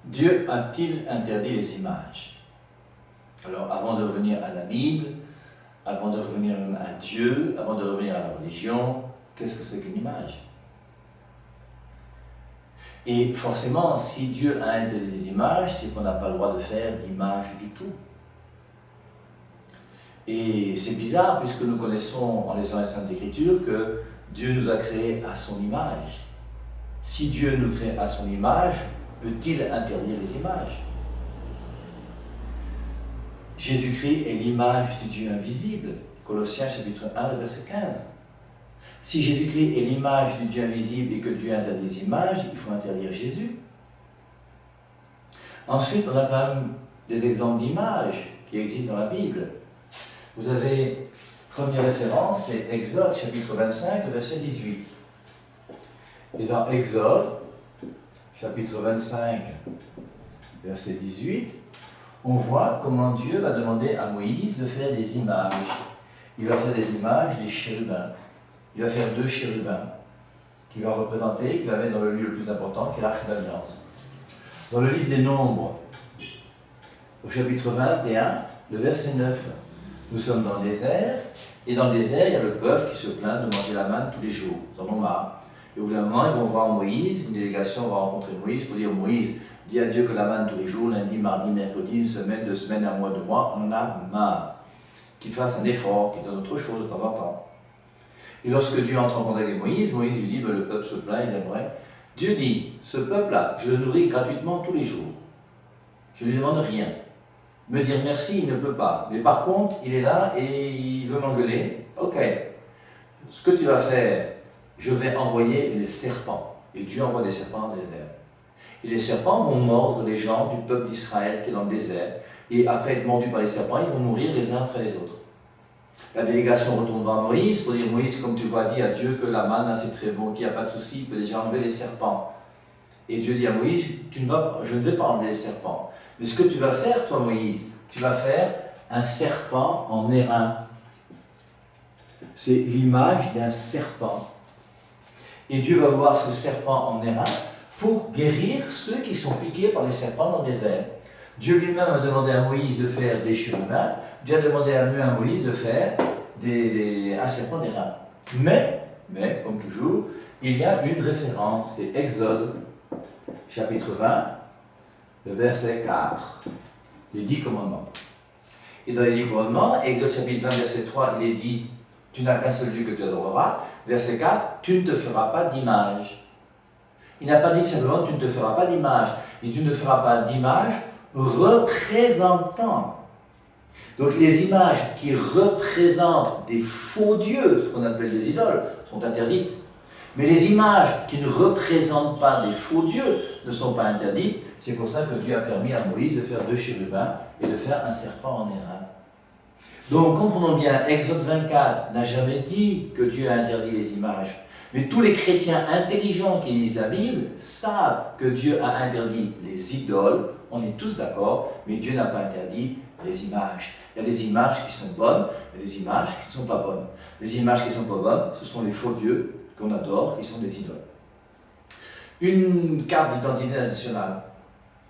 Dieu a-t-il interdit les images? Alors, avant de revenir à la Bible, avant de revenir même à Dieu, avant de revenir à la religion, qu'est-ce que c'est qu'une image? Et forcément, si Dieu a interdit les images, c'est qu'on n'a pas le droit de faire d'image du tout. Et c'est bizarre, puisque nous connaissons, en lisant les Saintes Écritures, que Dieu nous a créés à son image. Si Dieu nous crée à son image, peut-il interdire les images? Jésus-Christ est l'image du Dieu invisible. Colossiens chapitre 1, verset 15. Si Jésus-Christ est l'image du Dieu invisible et que Dieu interdit les images, il faut interdire Jésus. Ensuite, on a quand même des exemples d'images qui existent dans la Bible. Vous avez, première référence, c'est Exode chapitre 25, verset 18. Et dans Exode, chapitre 25, verset 18, on voit comment Dieu va demander à Moïse de faire des images. Il va faire des images des chérubins. Il va faire 2 chérubins qui va représenter, qui va mettre dans le lieu le plus important, qui est l'Arche d'Alliance. Dans le livre des Nombres, au chapitre 21, le verset 9, nous sommes dans le désert, et dans le désert, il y a le peuple qui se plaint de manger la manne tous les jours. Ils en ont marre. Et au bout d'un moment, ils vont voir Moïse, une délégation va rencontrer Moïse pour dire: Moïse, dis à Dieu que la manne tous les jours, lundi, mardi, mercredi, une semaine, 2 semaines, un mois, 2 mois, on en a marre. Qu'il fasse un effort, qu'il donne autre chose de temps en temps. Et lorsque Dieu entre en contact avec Moïse, Moïse lui dit: le peuple se plaint, il aimerait. Dieu dit: ce peuple-là, je le nourris gratuitement tous les jours. Je ne lui demande rien. Me dire merci, il ne peut pas. Mais par contre, il est là et il veut m'engueuler. Ok, ce que tu vas faire, je vais envoyer les serpents. Et Dieu envoie des serpents dans le désert. Et les serpents vont mordre les gens du peuple d'Israël qui est dans le désert. Et après être mordus par les serpents, ils vont mourir les uns après les autres. La délégation retourne voir Moïse pour dire: Moïse, comme tu vois, dis à Dieu que la manne, c'est très bon, qu'il n'y a pas de souci, il peut déjà enlever les serpents. Et Dieu dit à Moïse: je ne vais pas enlever les serpents. Mais ce que tu vas faire, toi, Moïse, tu vas faire un serpent en airain. C'est l'image d'un serpent. Et Dieu va voir ce serpent en airain pour guérir ceux qui sont piqués par les serpents dans le désert. Dieu lui-même a demandé à Moïse de faire des chérubins. Dieu a demandé à Moïse de faire un serpent d'airain. Mais, comme toujours, il y a une référence, c'est Exode, chapitre 20, le verset 4, les 10 commandements. Et dans les 10 commandements, Exode chapitre 20, verset 3, il est dit: tu n'as qu'un seul Dieu que tu adoreras. Verset 4, tu ne te feras pas d'image. Il n'a pas dit simplement: tu ne te feras pas d'image. Et tu ne feras pas d'image représentant. Donc les images qui représentent des faux dieux, ce qu'on appelle des idoles, sont interdites. Mais les images qui ne représentent pas des faux dieux ne sont pas interdites. C'est pour ça que Dieu a permis à Moïse de faire 2 chérubins et de faire un serpent en airain. Donc comprenons bien, Exode 24 n'a jamais dit que Dieu a interdit les images. Mais tous les chrétiens intelligents qui lisent la Bible savent que Dieu a interdit les idoles. On est tous d'accord, mais Dieu n'a pas interdit les images. Il y a des images qui sont bonnes, et des images qui ne sont pas bonnes. Les images qui ne sont pas bonnes, ce sont les faux dieux qu'on adore, qui sont des idoles. Une carte d'identité nationale,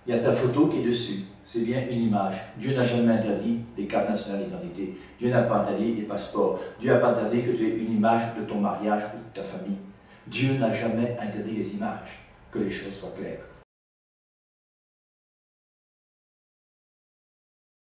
il y a ta photo qui est dessus, c'est bien une image. Dieu n'a jamais interdit les cartes nationales d'identité. Dieu n'a pas interdit les passeports. Dieu n'a pas interdit que tu aies une image de ton mariage ou de ta famille. Dieu n'a jamais interdit les images, que les choses soient claires.